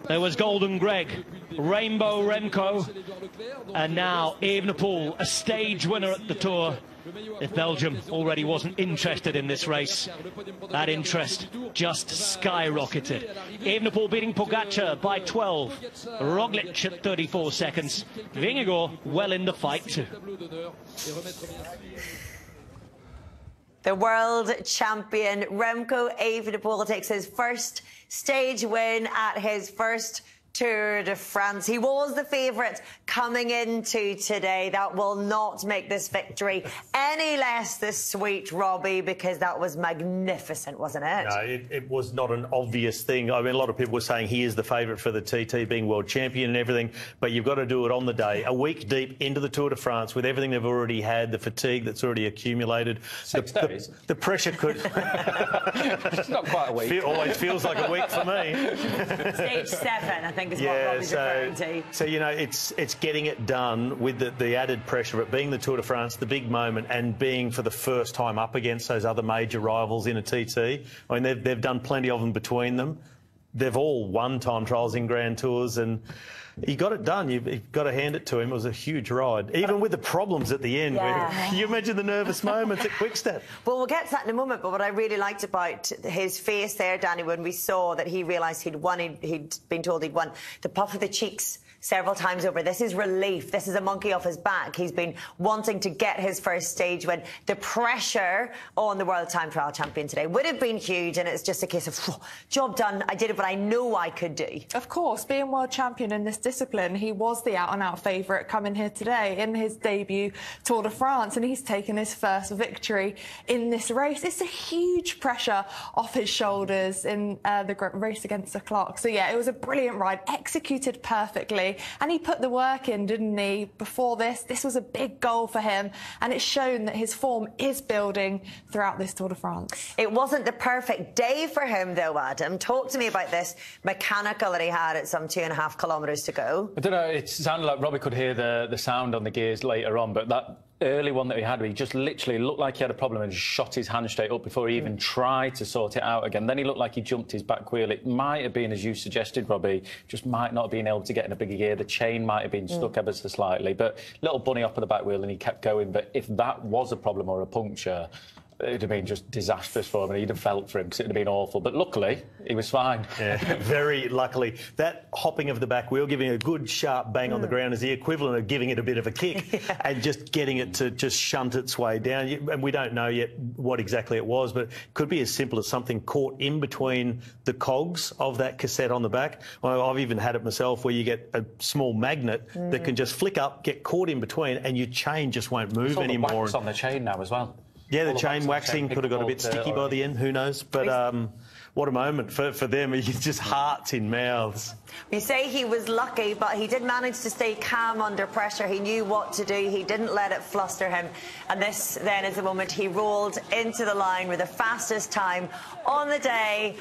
There was Golden Greg, Rainbow Remco, and now Evenepoel, a stage winner at the Tour. If Belgium already wasn't interested in this race, that interest just skyrocketed. Evenepoel beating Pogacar by 12, Roglic at 34 seconds, Vingegaard well in the fight too. The world champion Remco Evenepoel takes his first stage win at his first Tour de France. He was the favourite coming into today. That will not make this victory any less the sweet, Robbie, because that was magnificent, wasn't it? No, it was not an obvious thing. I mean, a lot of people were saying he is the favourite for the TT, being world champion and everything, but you've got to do it on the day. A week deep into the Tour de France with everything they've already had, the fatigue that's already accumulated. 6 days. The pressure could... It's not quite a week. It always feels like a week for me. Stage 7, I think, is what Robbie's referring to. So, you know, it's getting it done with the added pressure of it being the Tour de France, the big moment, and being for the first time up against those other major rivals in a TT. I mean, they've done plenty of them between them. They've all won time trials in Grand Tours, and he got it done. You've got to hand it to him. It was a huge ride, even with the problems at the end. Yeah. Can you imagine the nervous moments at QuickStep? Well, we'll get to that in a moment, but what I really liked about his face there, Danny, when we saw that he realised he'd won, he'd been told he'd won, the puff of the cheeks several times over. This is relief. This is a monkey off his back. He's been wanting to get his first stage win. The pressure on the World Time Trial champion today would have been huge, and it's just a case of, job done, I did it, but I know I could do. Of course, being world champion in this discipline, he was the out-and-out favourite coming here today in his debut Tour de France, and he's taken his first victory in this race. It's a huge pressure off his shoulders in the race against the clock. So, yeah, it was a brilliant ride, executed perfectly. And he put the work in, didn't he? Before this was a big goal for him, and it's shown that his form is building throughout this Tour de France. It wasn't the perfect day for him, though, Adam. Talk to me about this mechanical that he had at some 2.5 kilometres to go. I don't know, it sounded like Robbie could hear the sound on the gears later on, but that early one that he had, he just literally looked like he had a problem and just shot his hand straight up before he even tried to sort it out again. Then he looked like he jumped his back wheel. It might have been, as you suggested, Robbie, just might not have been able to get in a bigger gear. The chain might have been stuck ever so slightly, but little bunny up on the back wheel and he kept going. But if that was a problem or a puncture, it would have been just disastrous for him, and he'd have felt for him because it would have been awful. But luckily, he was fine. Yeah, very luckily. That hopping of the back wheel, giving a good sharp bang on the ground, is the equivalent of giving it a bit of a kick and just getting it to just shunt its way down. And we don't know yet what exactly it was, but it could be as simple as something caught in between the cogs of that cassette on the back. Well, I've even had it myself where you get a small magnet that can just flick up, get caught in between, and your chain just won't move anymore. The wax on the chain now as well. Yeah, the chain waxing could have got a bit sticky by the end, who knows? But what a moment for them. It's just hearts in mouths. We say he was lucky, but he did manage to stay calm under pressure. He knew what to do. He didn't let it fluster him. And this then is the moment he rolled into the line with the fastest time on the day.